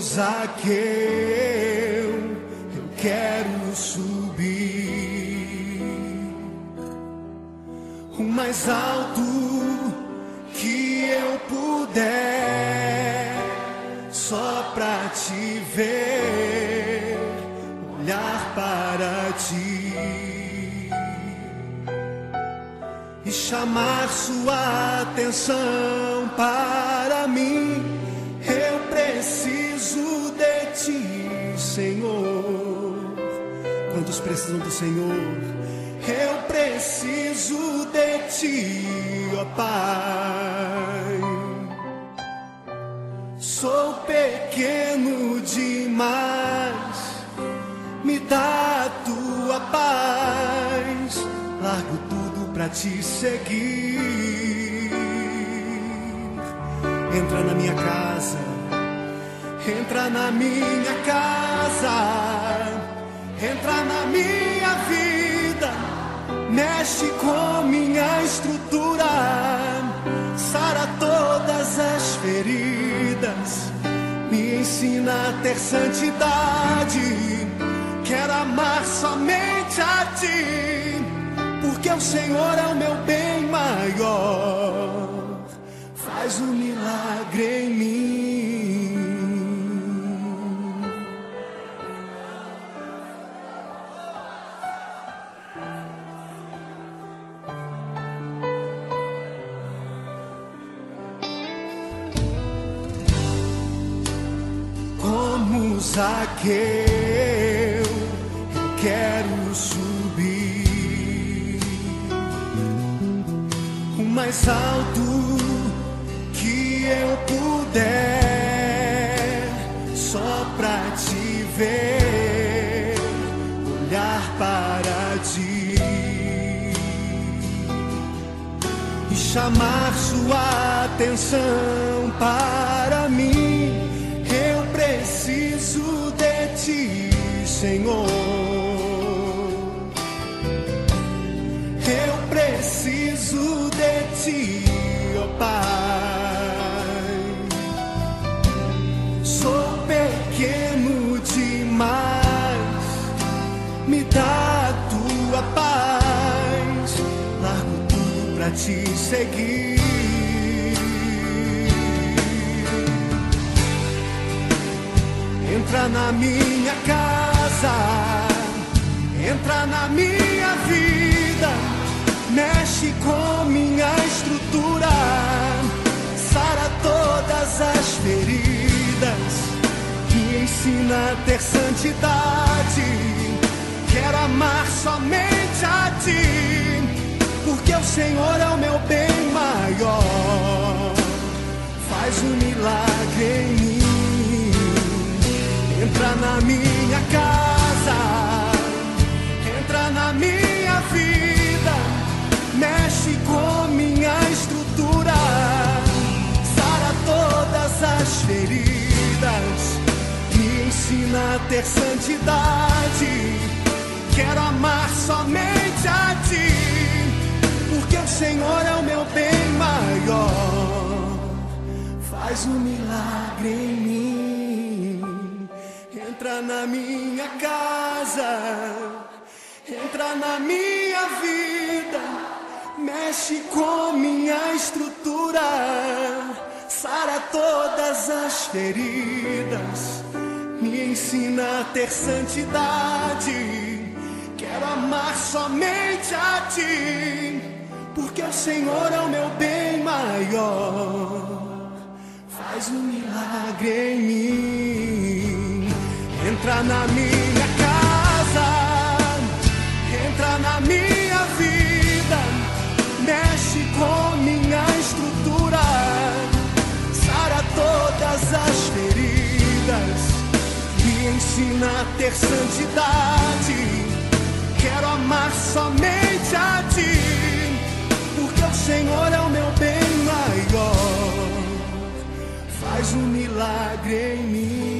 Zaqueu, eu quero subir o mais alto que eu puder, só pra te ver, olhar para ti e chamar sua atenção para mim. Eu preciso de ti, Senhor. Quantos precisam do Senhor? Eu preciso de ti, ó Pai. Sou pequeno demais, me dá a tua paz. Largo tudo pra te seguir. Entra na minha casa, entra na minha casa, entra na minha vida, mexe com minha estrutura, sara todas as feridas, me ensina a ter santidade. Quero amar somente a ti, porque o Senhor é o meu bem maior. Faz um milagre em mim. Como Zaqueu, eu quero subir o mais alto que eu puder, só pra te ver, olhar para ti e chamar sua atenção para mim. Eu preciso de ti, Senhor. Eu preciso de ti, ó Pai. Sou pequeno demais, me dá a tua paz. Largo tudo pra te seguir. Entra na minha casa, entra na minha vida, mexe com minha estrutura, sara todas as feridas, me ensina a ter santidade. Quero amar somente a ti, porque o Senhor é o meu bem maior. Faz um milagre em mim. Entra na minha casa, entra na minha vida, mexe com minha estrutura, sara todas as feridas, me ensina a ter santidade. Quero amar somente a ti, porque o Senhor é o meu bem maior. Faz um milagre em mim. Entra na minha casa, entra na minha vida, mexe com minha estrutura, sara todas as feridas, me ensina a ter santidade. Quero amar somente a ti, porque o Senhor é o meu bem maior. Faz um milagre em mim. Entra na minha casa, entra na minha vida, mexe com minha estrutura, sara todas as feridas, me ensina a ter santidade. Quero amar somente a ti, porque o Senhor é o meu bem maior. Faz um milagre em mim.